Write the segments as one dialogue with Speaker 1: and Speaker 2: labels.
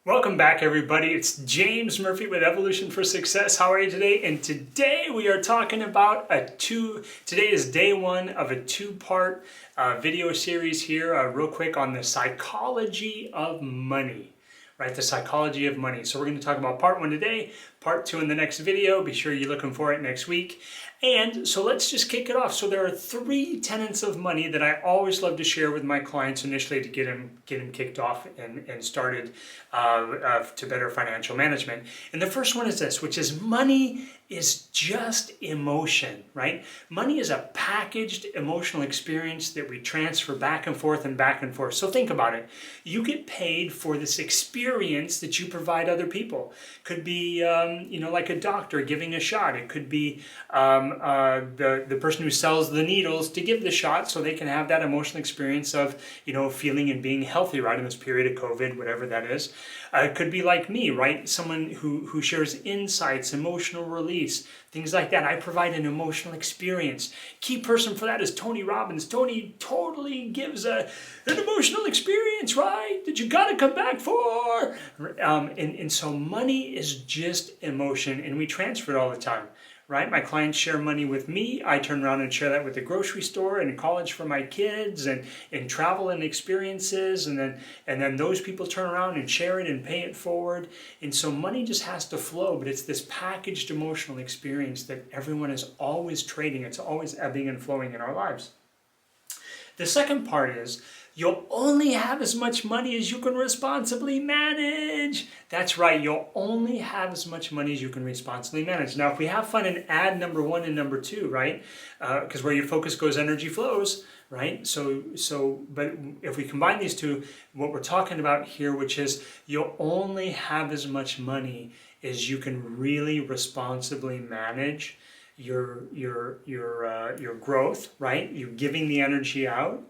Speaker 1: Welcome back, everybody. It's James Murphy with Evolution for Success. How are you today? And today we are talking about today is day one of a two-part video series here, real quick on the psychology of money, right? The psychology of money. So we're going to talk about part one today, part two in the next video. Be sure you're looking for it next week. And so let's just kick it off. So there are three tenets of money that I always love to share with my clients initially to get them kicked off and started to better financial management. And the first one is this, which is money is just emotion, right? Money is a packaged emotional experience that we transfer back and forth and back and forth. So think about it. You get paid for this experience that you provide other people. Could be, like a doctor giving a shot. It could be the person who sells the needles to give the shot so they can have that emotional experience of, feeling and being healthy right in this period of COVID, whatever that is. It could be like me, right? Someone who shares insights, emotional release, things like that. I provide an emotional experience. Key person for that is Tony Robbins. Tony totally gives an emotional experience, right? That you got to come back for. And so money is just emotion, and we transfer it all the time. Right? My clients share money with me. I turn around and share that with the grocery store and college for my kids and travel and experiences. And then those people turn around and share it and pay it forward. And so money just has to flow, but it's this packaged emotional experience that everyone is always trading. It's always ebbing and flowing in our lives. The second part is you'll only have as much money as you can responsibly manage. That's right, you'll only have as much money as you can responsibly manage. Now, if we have fun and add number one and number two, right? Because where your focus goes, energy flows, right? But if we combine these two, what we're talking about here, which is you'll only have as much money as you can really responsibly manage your growth, right? You're giving the energy out,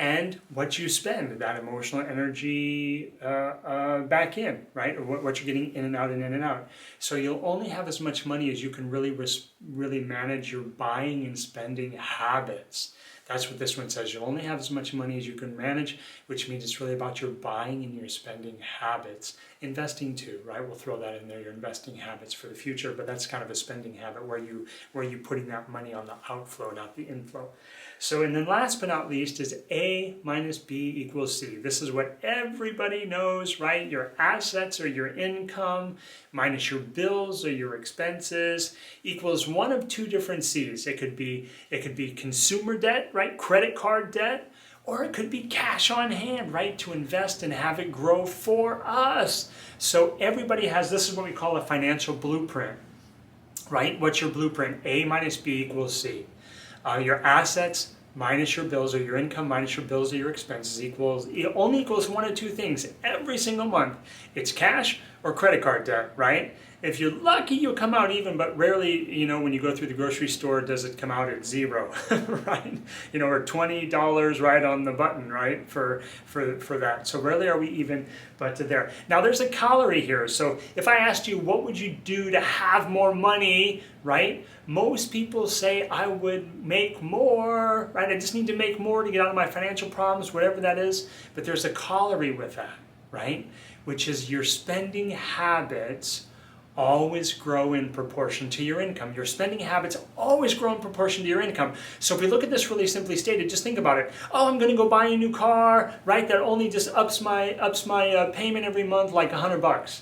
Speaker 1: and what you spend, that emotional energy back in, right? Or what you're getting in and out and in and out. So you'll only have as much money as you can really manage your buying and spending habits. That's what this one says. You'll only have as much money as you can manage, which means it's really about your buying and your spending habits. Investing too, right? We'll throw that in there, your investing habits for the future, but that's kind of a spending habit where you're putting that money on the outflow, not the inflow. So, and then last but not least is A minus B equals C. This is what everybody knows, right? Your assets or your income minus your bills or your expenses equals one of two different C's. It could be consumer debt, right? Credit card debt, or it could be cash on hand, right? To invest and have it grow for us. So everybody has, this is what we call a financial blueprint, right? What's your blueprint? A minus B equals C. Your assets minus your bills, or your income minus your bills or your expenses only equals one of two things every single month. It's cash or credit card debt, right? If you're lucky, you'll come out even, but rarely, when you go through the grocery store, does it come out at zero, right? Or $20 right on the button, right, for that. So rarely are we even, but there. Now there's a calorie here. So if I asked you, what would you do to have more money, right? Most people say I would make more, right? I just need to make more to get out of my financial problems, whatever that is. But there's a corollary with that, right? Which is your spending habits always grow in proportion to your income. Your spending habits always grow in proportion to your income. So if we look at this really simply stated, just think about it. Oh, I'm going to go buy a new car, right? That only just ups my payment every month like $100.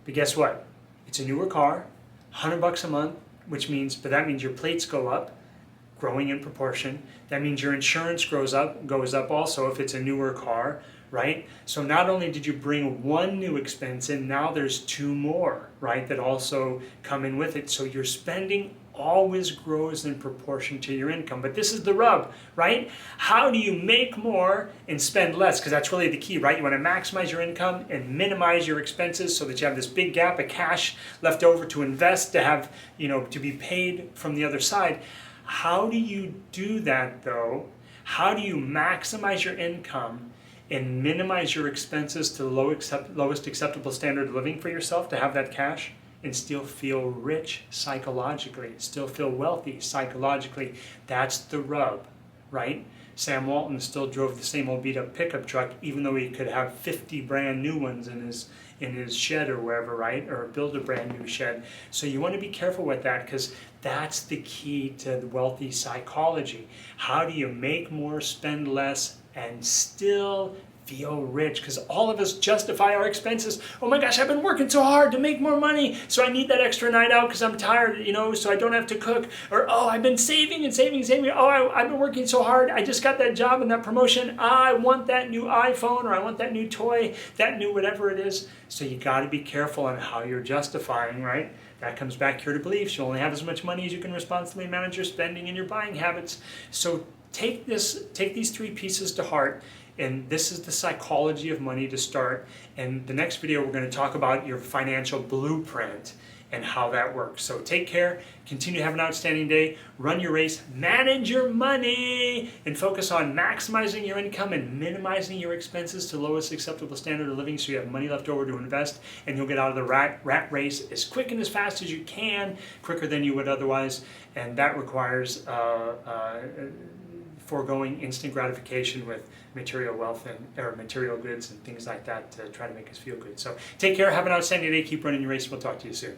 Speaker 1: But guess what? It's a newer car, $100 a month, but that means your plates go up, growing in proportion. That means your insurance goes up also if it's a newer car, right? So not only did you bring one new expense in, now there's two more, right, that also come in with it. So your spending always grows in proportion to your income. But this is the rub, right? How do you make more and spend less? Because that's really the key, right? You want to maximize your income and minimize your expenses so that you have this big gap of cash left over to invest, to have, to be paid from the other side. How do you do that, though? How do you maximize your income and minimize your expenses to the lowest acceptable standard of living for yourself to have that cash and still feel rich psychologically, still feel wealthy psychologically? That's the rub, right? Sam Walton still drove the same old beat up pickup truck, even though he could have 50 brand new ones in his shed or wherever, right? Or build a brand new shed. So you want to be careful with that, because that's the key to the wealthy psychology. How do you make more, spend less, and still feel rich? Because all of us justify our expenses. Oh my gosh, I've been working so hard to make more money, so I need that extra night out because I'm tired, so I don't have to cook. Or, oh, I've been saving and saving and saving. Oh, I've been working so hard. I just got that job and that promotion. I want that new iPhone, or I want that new toy, that new whatever it is. So you got to be careful on how you're justifying, right? That comes back here to beliefs. You only have as much money as you can responsibly manage your spending and your buying habits. So take these 3 pieces to heart. And this is the psychology of money to start. And the next video, we're going to talk about your financial blueprint and how that works. So take care, continue to have an outstanding day, run your race, manage your money, and focus on maximizing your income and minimizing your expenses to the lowest acceptable standard of living, so you have money left over to invest, and you'll get out of the rat race as quick and as fast as you can, quicker than you would otherwise. And that requires foregoing instant gratification with material wealth or material goods and things like that to try to make us feel good. So take care, have an outstanding day, keep running your race, we'll talk to you soon.